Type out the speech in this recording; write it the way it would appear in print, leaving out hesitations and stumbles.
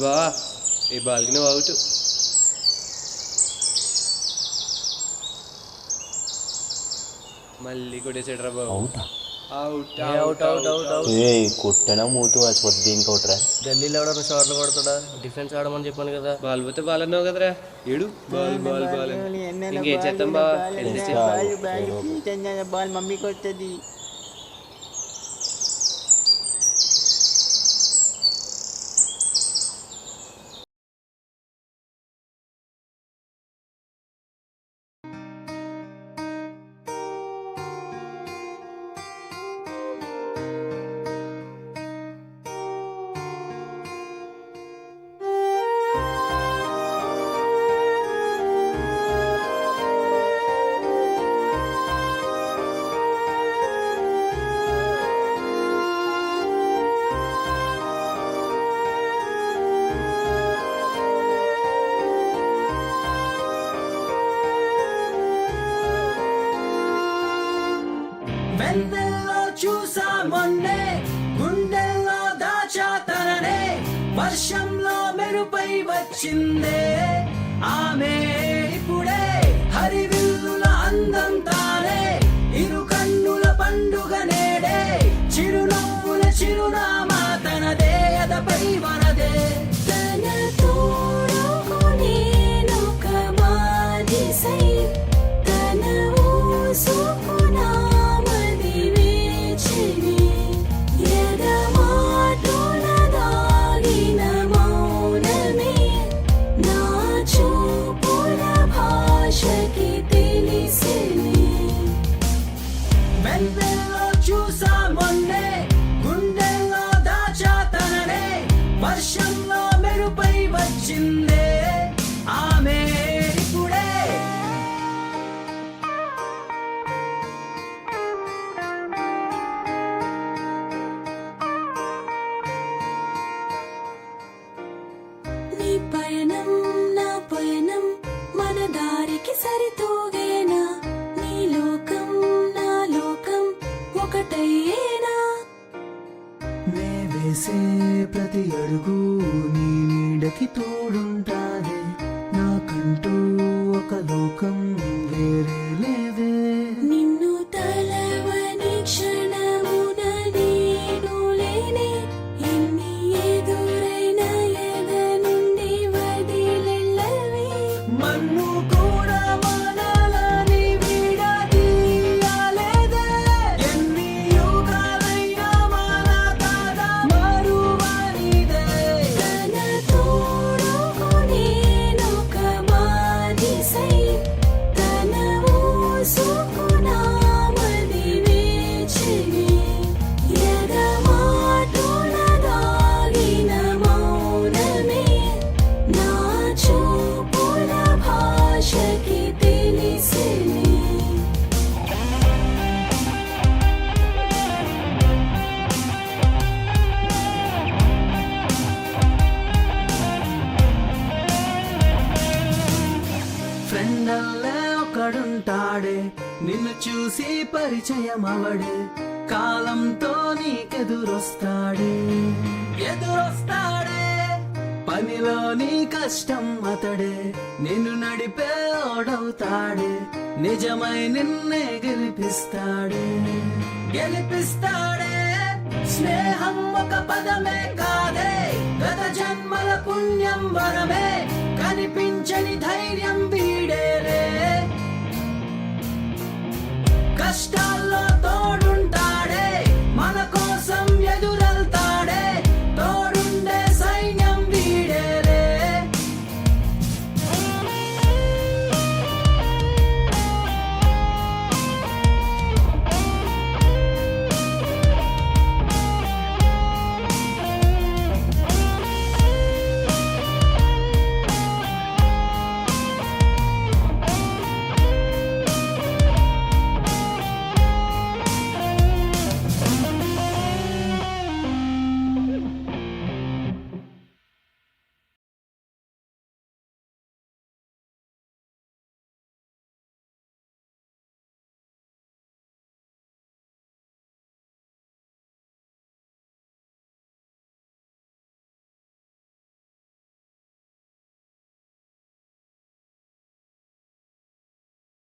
బావా ఈ బాల్కి నువ్వు అవుట్. మళ్ళీ కొట్టేసాడు రా బాబు. అవుటా? Out out out out out. ఏ కొట్టనా మూతు వచ్చిపోద్ది దీనికి అవుట్రా. గల్లీలో ఎవడన్నా షార్ట్లు కొడతాడా? డిఫెన్స్ ఆడమని చెప్పాను కదా. బాల్ పోతే బాల్ అన్నావు కదరా. ఏడు బాల్ బాల్ బాల్ ఇంకేం చేద్దాం బావా. బాల్ మమ్మీకి వస్తుంది. వెన్నెల్లో చూసా మొన్నే, గుండెల్లో దాచా తననే, వర్షంలో మెరుపై వచ్చిందే ఆమె ఇప్పుడే, హరివిల్లుల అందం తానే, ఇరు కన్నుల పండుగ నేడే, చిరునవ్వుల చిరునామా తనదే, అదపై మనదే. తన తోడుకు నేనొక బానిసై, తన ఊసుకు నామది వేచిని, ఎడమాటున దాగిన మౌనమే నా చూపుల భాషకి తెలిసిని. వెన్నెల్లో చూసా మొన్నే, గుండెల్లో దాచా తననే, వర్షంలో మెరుపై వచ్చిందే ఆమె ఇప్పుడే. నీ పయనం నా పయనం మన దారికి సరితూగేనా, నీ లోకం నా లోకం ఒకటయ్యేనా. నే వేసే ప్రతి అడుగు నీ నీడకి తోడుంటాదే, నాకంటూ ఒక లోకం వేరే లేదే. నిన్ను తలవని క్షణమున నేను లేనే, ఎన్ని ఎదురైన ఎద నుండి వదిలెళ్ళవే. మన్ను కూడా మనలని విడదీయాలేదే, ఎన్ని యుగాలైనా మన కథ మరువనిదే. తన తోడుకు నేనొక బానిసై, తన ఊసుకు నామది వేచిని, ఎడమాటున దాగిన మౌనమే నా చూపుల భాషకి తెలిసిని. ఫ్రెండల్లే ఒకడుంటాడే, నిన్ను చూసి పరిచయం అవడే, కాలంతో నీకెదురొస్తాడే ఎదురొస్తాడే. పనిలో నీ కష్టం అతడే, నిన్ను నడిపే ఓడవుతాడే, నిజమై నిన్నే గెలిపిస్తాడే. స్నేహం ఒక పదమే కాదే, గత జన్మల పుణ్యం వరమే, కనిపించని ధైర్యం వీడేలే. కష్ట